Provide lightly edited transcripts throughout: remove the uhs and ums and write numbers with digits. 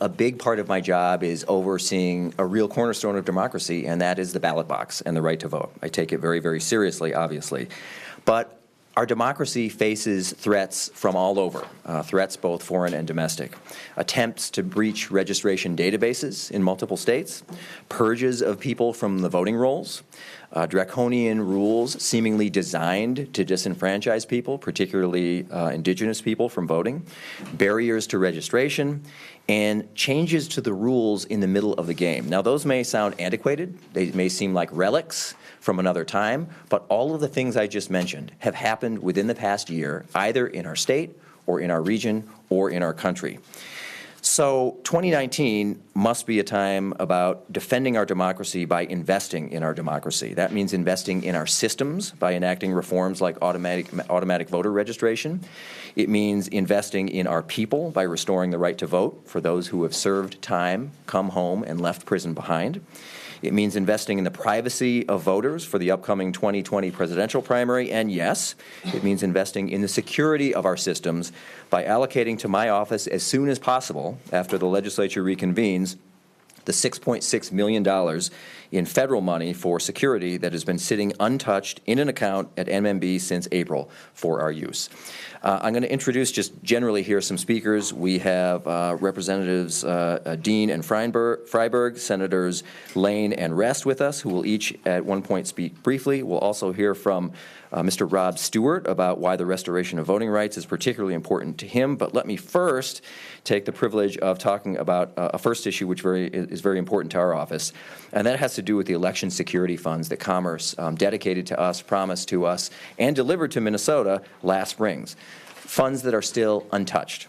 a big part of my job is overseeing a real cornerstone of democracy, and that is the ballot box and the right to vote. I take it very, very seriously, obviously. But our democracy faces threats from all over, threats both foreign and domestic. Attempts to breach registration databases in multiple states, purges of people from the voting rolls, draconian rules seemingly designed to disenfranchise people, particularly indigenous people, from voting, barriers to registration, and changes to the rules in the middle of the game. Now, those may sound antiquated. They may seem like relics from another time, but all of the things I just mentioned have happened within the past year, either in our state or in our region or in our country. So 2019 must be a time about defending our democracy by investing in our democracy. That means investing in our systems by enacting reforms like automatic voter registration. It means investing in our people by restoring the right to vote for those who have served time, come home, and left prison behind. It means investing in the privacy of voters for the upcoming 2020 presidential primary. And yes, it means investing in the security of our systems by allocating to my office as soon as possible after the legislature reconvenes the $6.6 million in federal money for security that has been sitting untouched in an account at MMB since April for our use. I'm going to introduce just generally here some speakers. We have Representatives Dean and Freiberg, Senators Lane and Rest with us, who will each at one point speak briefly. We'll also hear from Mr. Rob Stewart about why the restoration of voting rights is particularly important to him. But let me first take the privilege of talking about a first issue which is very important to our office, and that has to do with the election security funds that Commerce dedicated to us, promised to us, and delivered to Minnesota last spring. Funds that are still untouched.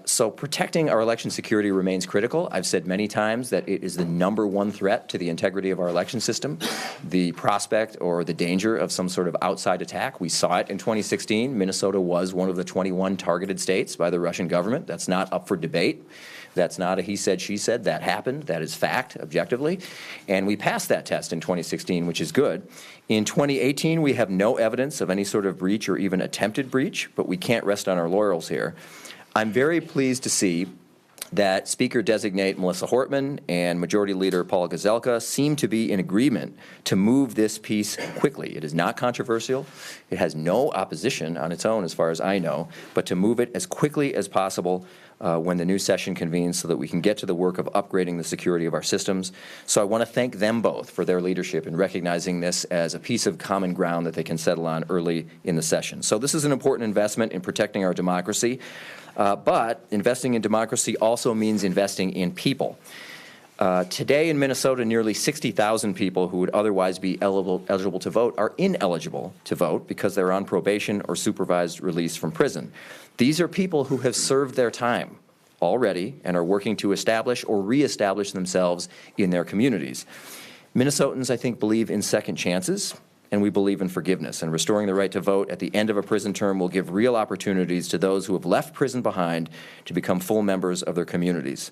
So protecting our election security remains critical. I've said many times that it is the #1 threat to the integrity of our election system, the prospect or the danger of some sort of outside attack. We saw it in 2016. Minnesota was one of the 21 targeted states by the Russian government. That's not up for debate. That's not a he said, she said. That happened. That is fact, objectively. And we passed that test in 2016, which is good. In 2018, we have no evidence of any sort of breach or even attempted breach, but we can't rest on our laurels here. I'm very pleased to see that Speaker-designate Melissa Hortman and Majority Leader Paul Gazelka seem to be in agreement to move this piece quickly. It is not controversial. It has no opposition on its own, as far as I know, but to move it as quickly as possible when the new session convenes so that we can get to the work of upgrading the security of our systems. So I want to thank them both for their leadership in recognizing this as a piece of common ground that they can settle on early in the session. So this is an important investment in protecting our democracy. But investing in democracy also means investing in people. Today in Minnesota, nearly 60,000 people who would otherwise be eligible to vote are ineligible to vote because they're on probation or supervised release from prison. These are people who have served their time already and are working to establish or reestablish themselves in their communities. Minnesotans, I think, believe in second chances, and we believe in forgiveness. And restoring the right to vote at the end of a prison term will give real opportunities to those who have left prison behind to become full members of their communities.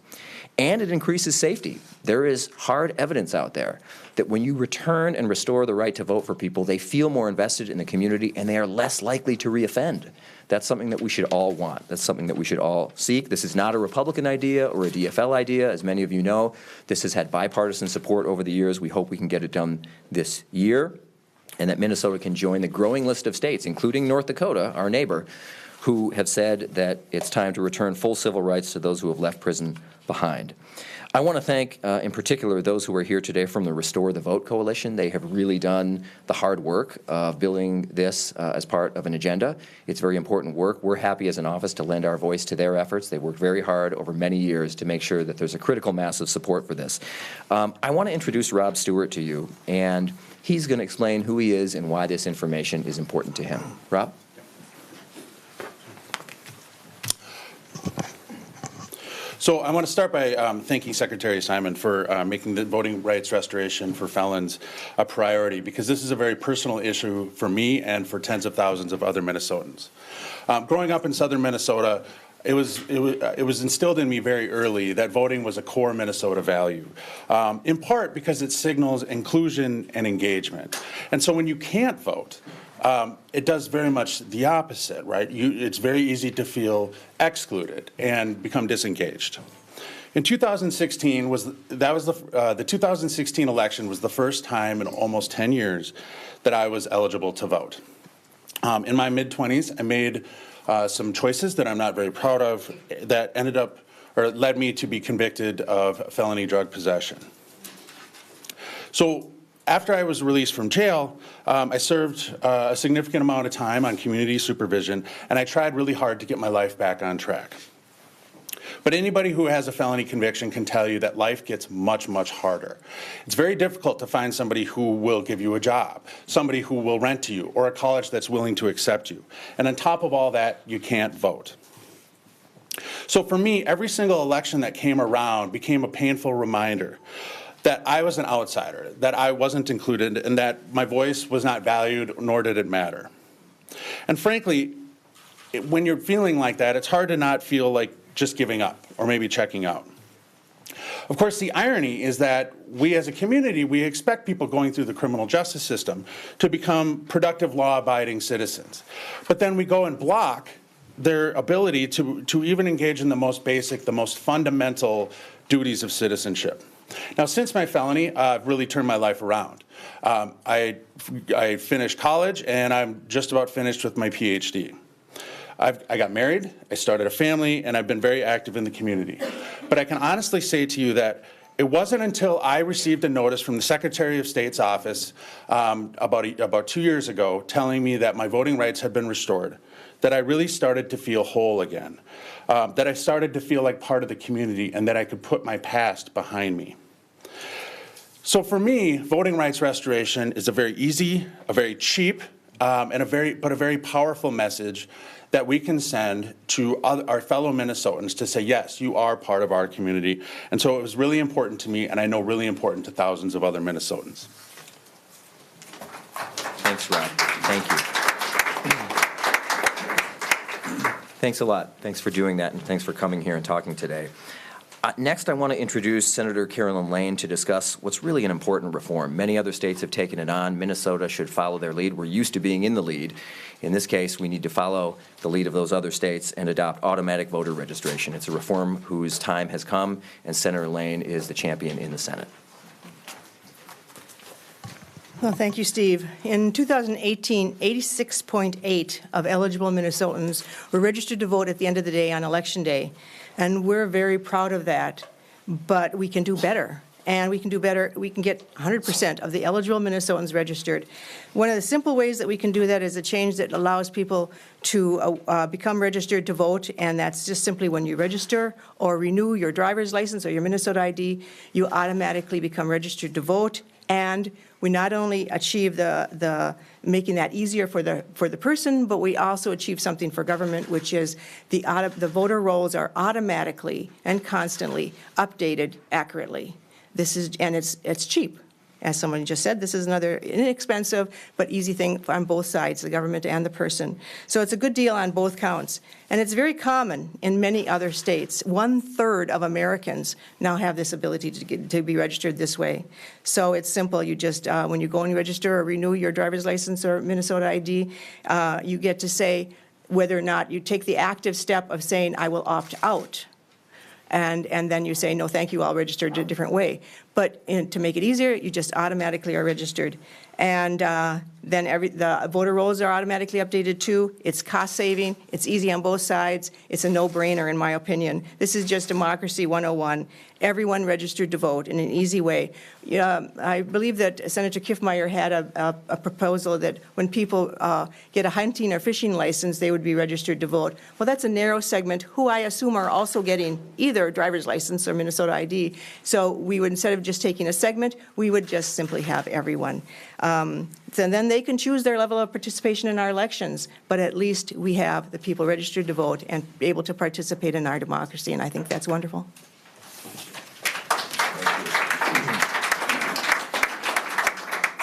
And it increases safety. There is hard evidence out there that when you return and restore the right to vote for people, they feel more invested in the community and they are less likely to reoffend. That's something that we should all want. That's something that we should all seek. This is not a Republican idea or a DFL idea. As many of you know, this has had bipartisan support over the years. We hope we can get it done this year, and that Minnesota can join the growing list of states, including North Dakota, our neighbor, who have said that it's time to return full civil rights to those who have left prison behind. I want to thank, in particular, those who are here today from the Restore the Vote Coalition. They have really done the hard work of building this as part of an agenda. It's very important work. We're happy as an office to lend our voice to their efforts. They worked very hard over many years to make sure that there's a critical mass of support for this. I want to introduce Rob Stewart to you, and he's going to explain who he is and why this information is important to him. Rob? So I want to start by thanking Secretary Simon for making the voting rights restoration for felons a priority, because this is a very personal issue for me and for tens of thousands of other Minnesotans. Growing up in southern Minnesota, it was instilled in me very early that voting was a core Minnesota value, in part because it signals inclusion and engagement. And so when you can't vote, it does very much the opposite, right? It's very easy to feel excluded and become disengaged. In 2016 the 2016 election was the first time in almost 10 years that I was eligible to vote. In my mid-20s, I made some choices that I'm not very proud of that led me to be convicted of felony drug possession. So after I was released from jail, I served a significant amount of time on community supervision, and I tried really hard to get my life back on track. But anybody who has a felony conviction can tell you that life gets much, much harder. It's very difficult to find somebody who will give you a job, somebody who will rent to you, or a college that's willing to accept you. And on top of all that, you can't vote. So for me, every single election that came around became a painful reminder that I was an outsider, that I wasn't included, and that my voice was not valued, nor did it matter. And frankly, when you're feeling like that, it's hard to not feel like just giving up or maybe checking out. Of course, the irony is that we as a community, we expect people going through the criminal justice system to become productive, law-abiding citizens. But then we go and block their ability to even engage in the most basic, the most fundamental duties of citizenship. Now, since my felony, I've really turned my life around. I finished college, and I'm just about finished with my PhD. I got married, I started a family, and I've been very active in the community. But I can honestly say to you that it wasn't until I received a notice from the Secretary of State's office about 2 years ago telling me that my voting rights had been restored that I really started to feel whole again, that I started to feel like part of the community and that I could put my past behind me. So for me, voting rights restoration is a very easy, a very cheap, and a very powerful message that we can send to our fellow Minnesotans to say, yes, you are part of our community. And so it was really important to me, and I know really important to thousands of other Minnesotans. Thanks, Rob. Thank you. Thanks a lot. Thanks for doing that, and thanks for coming here and talking today. Next, I want to introduce Senator Carolyn Lane to discuss what's really an important reform. Many other states have taken it on. Minnesota should follow their lead. We're used to being in the lead. In this case, we need to follow the lead of those other states and adopt automatic voter registration. It's a reform whose time has come, and Senator Lane is the champion in the Senate. Well, thank you, Steve. In 2018, 86.8% of eligible Minnesotans were registered to vote at the end of the day on Election Day. And we're very proud of that, but we can do better. And we can do better. We can get 100% of the eligible Minnesotans registered. One of the simple ways that we can do that is a change that allows people to become registered to vote, and that's just simply when you register or renew your driver's license or your Minnesota ID, you automatically become registered to vote. And we not only achieve the making that easier for the person, but we also achieve something for government, which is the voter rolls are automatically and constantly updated accurately. It's cheap. As someone just said, this is another inexpensive but easy thing on both sides, the government and the person. So it's a good deal on both counts. And it's very common in many other states. 1/3 of Americans now have this ability to be registered this way. So it's simple. You just, when you go and you register or renew your driver's license or Minnesota ID, you get to say whether or not you take the active step of saying, I will opt out. And then you say, no, thank you, I'll register a different way. But to make it easier, you just automatically are registered. And then the voter rolls are automatically updated too. It's cost saving, it's easy on both sides, it's a no-brainer in my opinion. This is just Democracy 101. Everyone registered to vote in an easy way. I believe that Senator Kiffmeyer had a proposal that when people get a hunting or fishing license, they would be registered to vote. Well, that's a narrow segment who I assume are also getting either a driver's license or Minnesota ID. So we would, instead of just taking a segment, we would just simply have everyone. And then they can choose their level of participation in our elections, but at least we have the people registered to vote and able to participate in our democracy, and I think that's wonderful.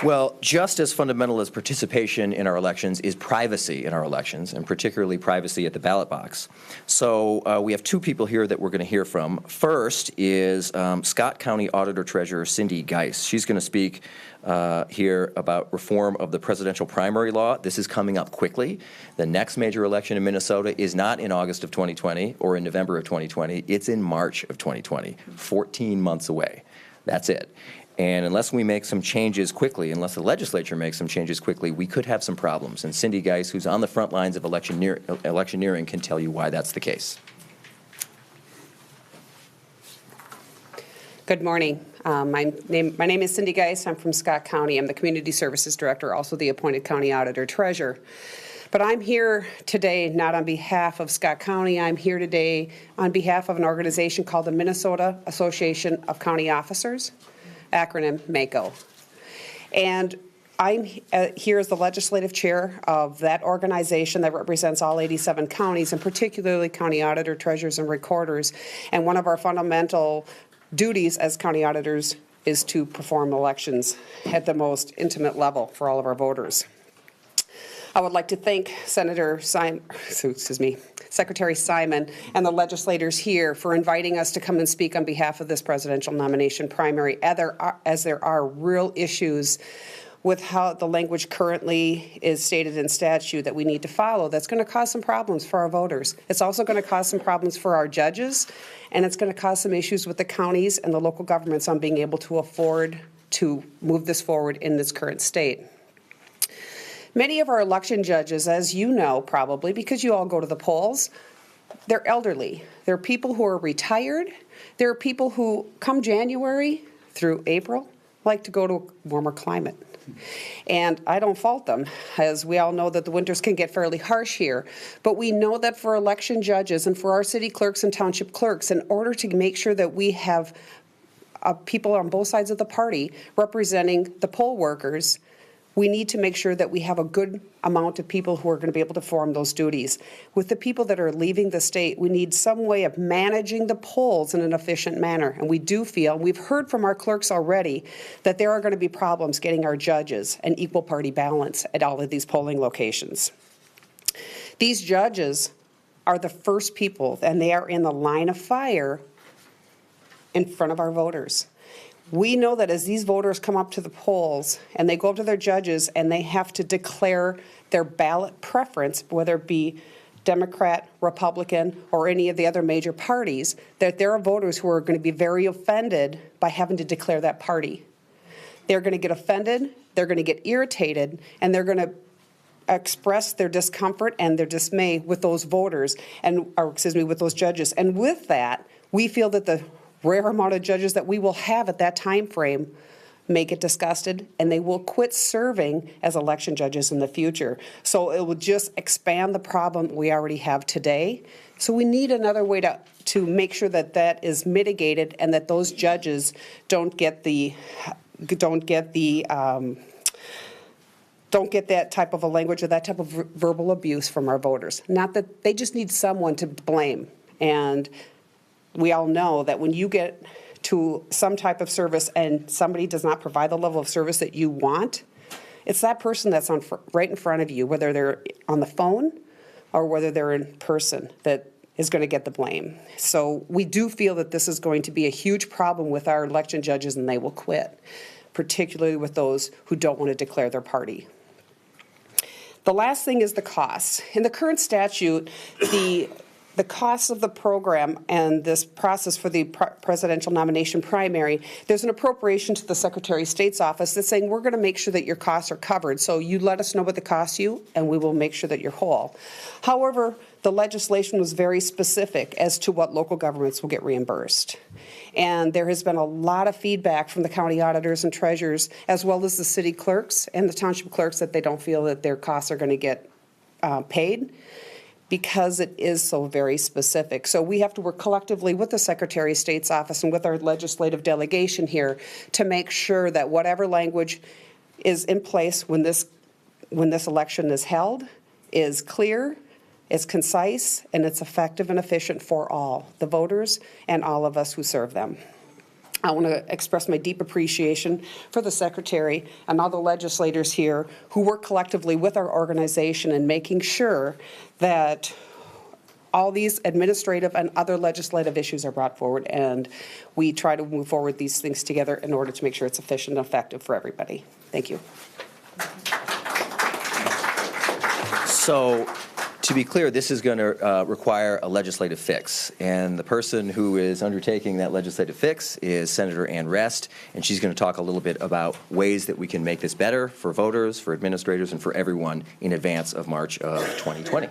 Well, just as fundamental as participation in our elections is privacy in our elections, and particularly privacy at the ballot box. So we have two people here that we're going to hear from. First is Scott County Auditor Treasurer Cindy Geis. She's going to speak here about reform of the presidential primary law. This is coming up quickly. The next major election in Minnesota is not in August of 2020 or in November of 2020. It's in March of 2020, 14 months away. That's it. And unless we make some changes quickly, unless the legislature makes some changes quickly, we could have some problems. And Cindy Geis, who's on the front lines of electioneering, can tell you why that's the case. Good morning. My name is Cindy Geis. I'm from Scott County. I'm the Community Services Director, also the appointed County Auditor Treasurer. But I'm here today not on behalf of Scott County. I'm here today on behalf of an organization called the Minnesota Association of County Officers, acronym MACO. And I'm here as the legislative chair of that organization that represents all 87 counties, and particularly county auditor, treasurers, and recorders. And one of our fundamental duties as county auditors is to perform elections at the most intimate level for all of our voters. I would like to thank Secretary Simon and the legislators here for inviting us to come and speak on behalf of this presidential nomination primary, as there are real issues with how the language currently is stated in statute that we need to follow that's going to cause some problems for our voters. It's also going to cause some problems for our judges, and it's going to cause some issues with the counties and the local governments on being able to afford to move this forward in this current state. Many of our election judges, as you know probably, because you all go to the polls, they're elderly. They're people who are retired. There are people who, come January through April, like to go to a warmer climate. And I don't fault them, as we all know that the winters can get fairly harsh here. But we know that for election judges and for our city clerks and township clerks, in order to make sure that we have people on both sides of the party representing the poll workers, we need to make sure that we have a good amount of people who are going to be able to perform those duties. With the people that are leaving the state, we need some way of managing the polls in an efficient manner. And we do feel, we've heard from our clerks already, that there are going to be problems getting our judges an equal party balance at all of these polling locations. These judges are the first people, and they are in the line of fire in front of our voters. We know that as these voters come up to the polls and they go up to their judges and they have to declare their ballot preference, whether it be Democrat, Republican, or any of the other major parties, that there are voters who are going to be very offended by having to declare that party. They're going to get offended, they're going to get irritated, and they're going to express their discomfort and their dismay with those voters, with those judges. And with that, we feel that the rare amount of judges that we will have at that time frame may get disgusted, and they will quit serving as election judges in the future. So it will just expand the problem we already have today. So we need another way to make sure that that is mitigated and that those judges don't get that type of a language or that type of verbal abuse from our voters. Not that they just need someone to blame. And we all know that when you get to some type of service and somebody does not provide the level of service that you want, it's that person that's right in front of you, whether they're on the phone or whether they're in person, that is going to get the blame. So we do feel that this is going to be a huge problem with our election judges, and they will quit, particularly with those who don't want to declare their party. The last thing is the costs. In the current statute, the costs of the program and this process for the presidential nomination primary, there's an appropriation to the Secretary of State's office that's saying we're going to make sure that your costs are covered. So you let us know what the costs you, and we will make sure that you're whole. However, the legislation was very specific as to what local governments will get reimbursed. And there has been a lot of feedback from the county auditors and treasurers, as well as the city clerks and the township clerks, that they don't feel that their costs are going to get paid, because it is so very specific. So we have to work collectively with the Secretary of State's office and with our legislative delegation here to make sure that whatever language is in place when this election is held is clear, is concise, and it's effective and efficient for all, the voters and all of us who serve them. I want to express my deep appreciation for the Secretary and all the legislators here who work collectively with our organization in making sure that all these administrative and other legislative issues are brought forward, and we try to move forward these things together in order to make sure it's efficient and effective for everybody. Thank you. So, to be clear, this is going to require a legislative fix, and the person who is undertaking that legislative fix is Senator Ann Rest, and she's going to talk a little bit about ways that we can make this better for voters, for administrators, and for everyone in advance of March of 2020.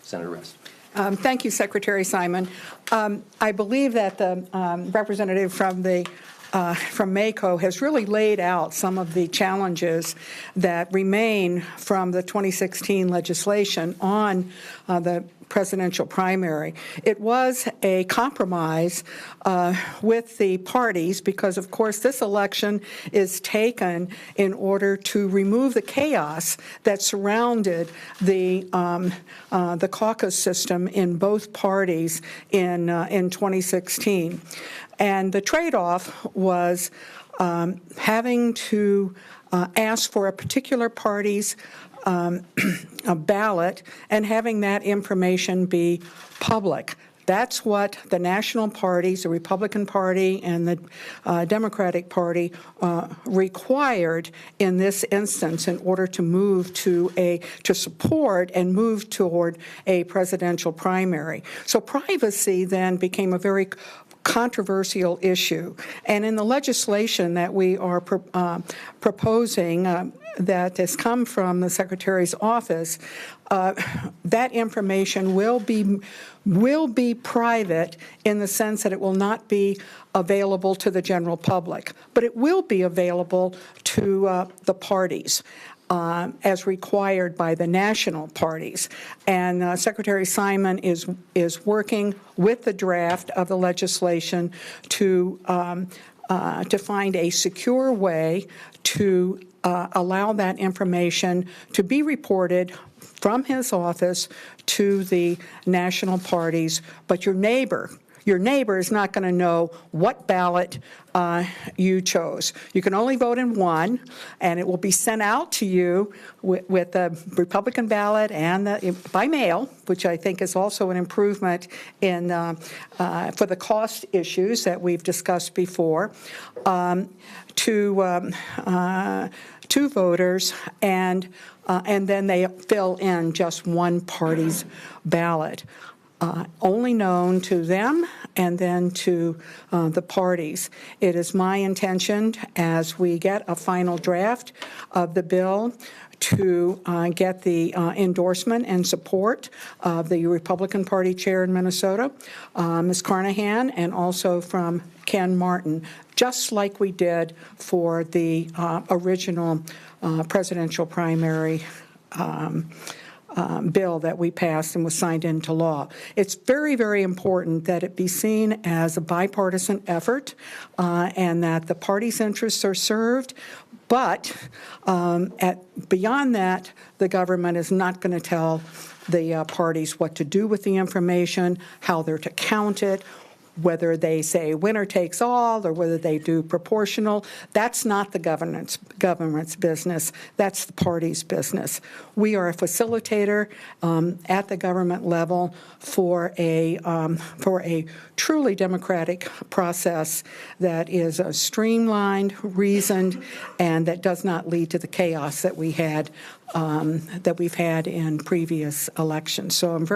Senator Rest. Thank you, Secretary Simon. I believe that the representative from MACO has really laid out some of the challenges that remain from the 2016 legislation on the presidential primary. It was a compromise with the parties because, of course, this election is taken in order to remove the chaos that surrounded the caucus system in both parties in 2016. And the trade-off was having to ask for a particular party's a ballot and having that information be public. That's what the national parties, the Republican Party and the Democratic Party, required in this instance in order to move to support and move toward a presidential primary. So privacy then became a very controversial issue. And in the legislation that we are proposing that has come from the Secretary's office, that information will be private in the sense that it will not be available to the general public, but it will be available to the parties. As required by the national parties. And Secretary Simon is working with the draft of the legislation to find a secure way to allow that information to be reported from his office to the national parties, but your neighbor is not going to know what ballot you chose. You can only vote in one, and it will be sent out to you with the Republican ballot and by mail, which I think is also an improvement in for the cost issues that we've discussed before, to voters, and then they fill in just one party's ballot. Only known to them and then to the parties. It is my intention, as we get a final draft of the bill, to get the endorsement and support of the Republican Party chair in Minnesota, Ms. Carnahan, and also from Ken Martin, just like we did for the original presidential primary bill that we passed and was signed into law. It's very, very important that it be seen as a bipartisan effort and that the party's interests are served. But beyond that, the government is not going to tell the parties what to do with the information, how they're to count it, whether they say winner takes all or whether they do proportional. That's not the government's business. That's the party's business. We are a facilitator at the government level for a truly democratic process that is streamlined, reasoned, and that does not lead to the chaos that we've had in previous elections. So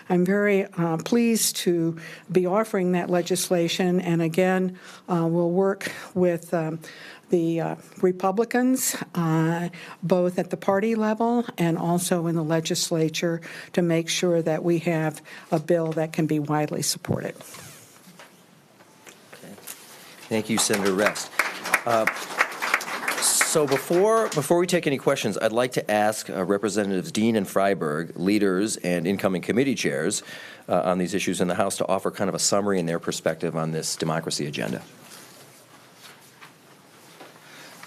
I'm very pleased to be offering that legislation, and again, we'll work with the Republicans, both at the party level and also in the legislature, to make sure that we have a bill that can be widely supported. Okay. Thank you, Senator Rest. So before we take any questions, I'd like to ask Representatives Dean and Freiberg, leaders and incoming committee chairs on these issues in the House, to offer kind of a summary in their perspective on this democracy agenda.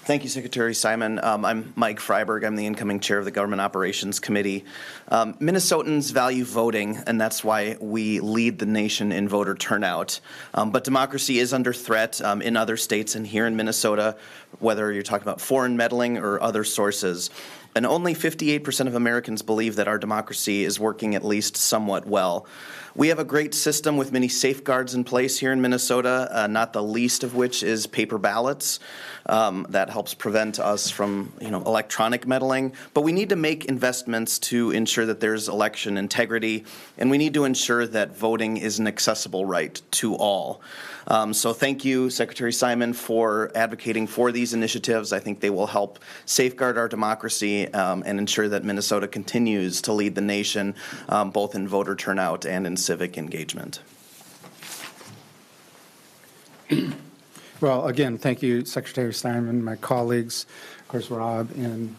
Thank you, Secretary Simon. I'm Mike Freiberg. I'm the incoming chair of the Government Operations Committee. Minnesotans value voting, and that's why we lead the nation in voter turnout. But democracy is under threat in other states and here in Minnesota, whether you're talking about foreign meddling or other sources. And only 58% of Americans believe that our democracy is working at least somewhat well. We have a great system with many safeguards in place here in Minnesota, not the least of which is paper ballots. That helps prevent us from, electronic meddling. But we need to make investments to ensure that there's election integrity, and we need to ensure that voting is an accessible right to all. So thank you, Secretary Simon, for advocating for these initiatives. I think they will help safeguard our democracy and ensure that Minnesota continues to lead the nation, both in voter turnout and in civic engagement. Well, again, thank you, Secretary Simon, my colleagues, of course, Rob and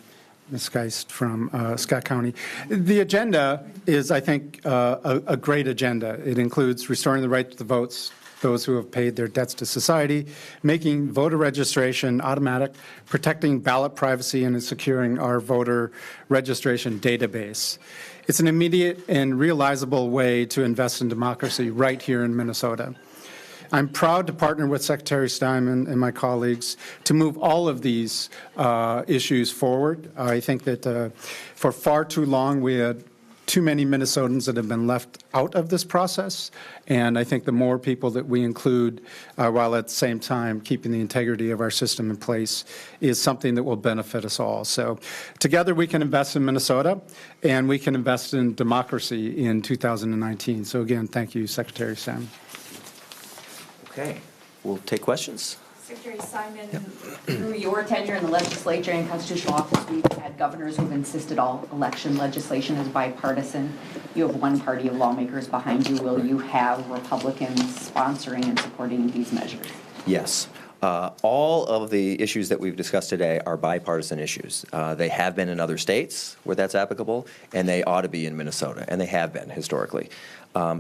Ms. Geist from Scott County. The agenda is, I think, a great agenda. It includes restoring the right to the votes, those who have paid their debts to society, making voter registration automatic, protecting ballot privacy, and securing our voter registration database. It's an immediate and realizable way to invest in democracy right here in Minnesota. I'm proud to partner with Secretary Simon and my colleagues to move all of these issues forward. I think that for far too long we had too many Minnesotans that have been left out of this process, and I think the more people that we include while at the same time keeping the integrity of our system in place is something that will benefit us all. So together we can invest in Minnesota and we can invest in democracy in 2019. So again, thank you, Secretary Simon. Okay, we'll take questions. Secretary Simon, through your tenure in the legislature and constitutional office, we've had governors who've insisted all election legislation is bipartisan. You have one party of lawmakers behind you. Will you have Republicans sponsoring and supporting these measures? Yes. All of the issues that we've discussed today are bipartisan issues. They have been in other states where that's applicable, and they ought to be in Minnesota, and they have been historically.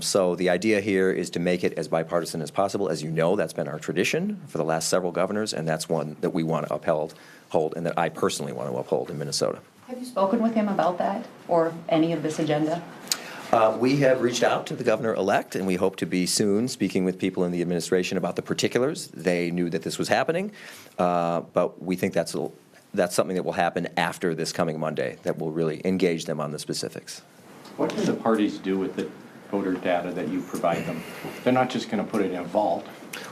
So the idea here is to make it as bipartisan as possible. As you know, that's been our tradition for the last several governors, and that's one that we want to hold, and that I personally want to uphold in Minnesota. Have you spoken with him about that or any of this agenda? We have reached out to the governor-elect, and we hope to be soon speaking with people in the administration about the particulars. They knew that this was happening, but we think that's something that will happen after this coming Monday, that will really engage them on the specifics. What can the parties do with the voter data that you provide them? They're not just going to put it in a vault.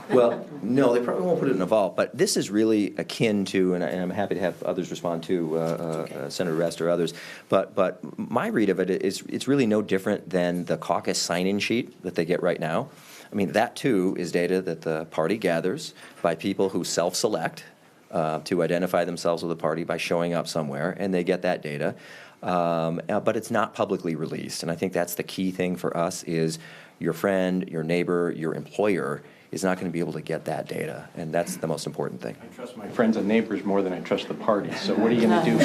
Well, no, they probably won't put it in a vault, but this is really akin to, and I'm happy to have others respond to, Senator Rest or others, but my read of it is it's really no different than the caucus sign-in sheet that they get right now. I mean, that too is data that the party gathers by people who self-select to identify themselves with a party by showing up somewhere, and they get that data. But it's not publicly released, and I think that's the key thing for us is your friend, your neighbor, your employer is not going to be able to get that data, and that's the most important thing. I trust my friends and neighbors more than I trust the party, so what are you going to do?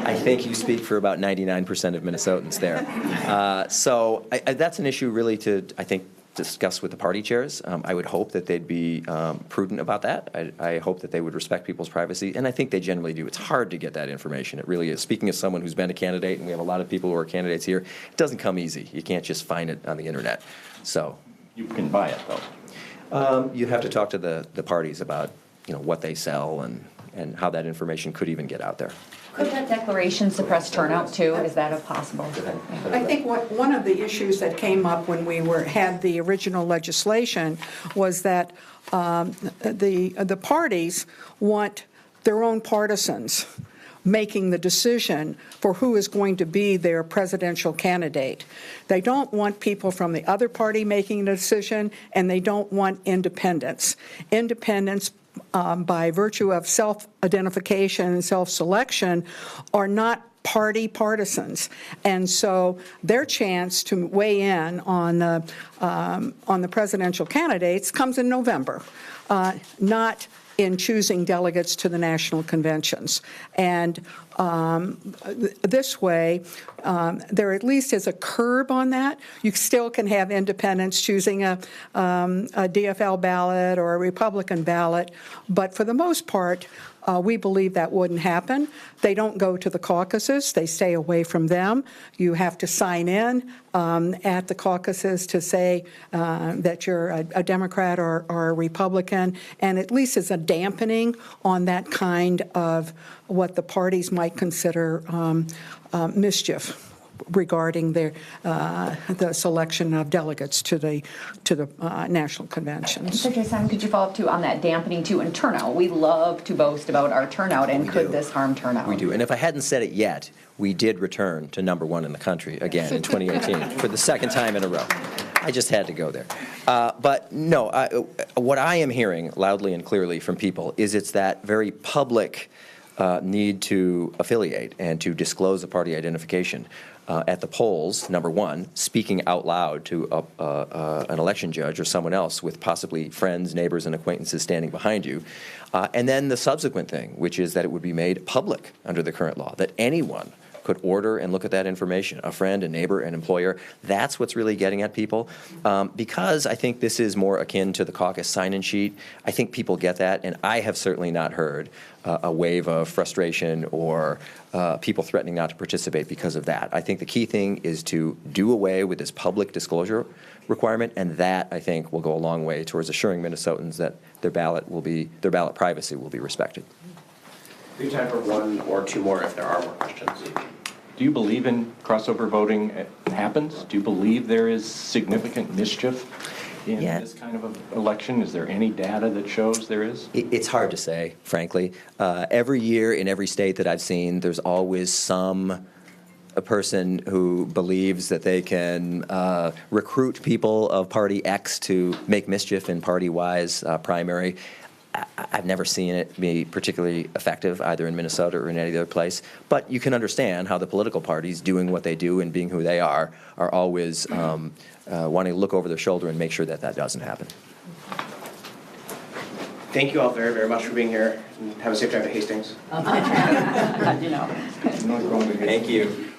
I think you speak for about 99% of Minnesotans there. So that's an issue really to, I think, discuss with the party chairs. I would hope that they'd be prudent about that. I hope that they would respect people's privacy, and I think they generally do. It's hard to get that information. It really is. Speaking as someone who's been a candidate, and we have a lot of people who are candidates here, it doesn't come easy. You can't just find it on the internet. So You can buy it, though. you'd have to talk to the parties about what they sell and how that information could even get out there. Could that declaration suppress turnout too? Is that a possible? I think one of the issues that came up when we had the original legislation was that the parties want their own partisans making the decision for who is going to be their presidential candidate. They don't want people from the other party making the decision, and they don't want independents. Independents, by virtue of self-identification and self-selection, are not party partisans, and so their chance to weigh in on the presidential candidates comes in November, not in choosing delegates to the national conventions. And this way, there at least is a curb on that. You still can have independents choosing a DFL ballot or a Republican ballot, but for the most part, we believe that wouldn't happen. They don't go to the caucuses. They stay away from them. You have to sign in at the caucuses to say that you're a Democrat or a Republican, and at least it's a dampening on that kind of what the parties might consider mischief regarding the selection of delegates to the national conventions. Secretary Simon, could you follow up too on that dampening too and turnout? We love to boast about our turnout, and could this harm turnout? We do. And if I hadn't said it yet, we did return to #1 in the country again in 2018 for the second time in a row. I just had to go there. But no, what I am hearing loudly and clearly from people is it's that very public need to affiliate and to disclose a party identification. At the polls, #1, speaking out loud to an election judge or someone else with possibly friends, neighbors, and acquaintances standing behind you. And then the subsequent thing, which is that it would be made public under the current law, that anyone could order and look at that information, a friend, a neighbor, an employer. That's what's really getting at people. Because I think this is more akin to the caucus sign-in sheet, I think people get that, and I have certainly not heard a wave of frustration or people threatening not to participate because of that. I think the key thing is to do away with this public disclosure requirement, and that, I think, will go a long way towards assuring Minnesotans that their ballot privacy will be respected. We have time for one or two more if there are more questions. Do you believe in crossover voting happens? Do you believe there is significant mischief in this kind of an election? Is there any data that shows there is? It's hard to say, frankly. Every year in every state that I've seen, there's always a person who believes that they can recruit people of Party X to make mischief in party-wise primary. I've never seen it be particularly effective either in Minnesota or in any other place. But you can understand how the political parties, doing what they do and being who they are always wanting to look over their shoulder and make sure that that doesn't happen. Thank you all very, very much for being here. And have a safe drive to Hastings. You know. Thank you.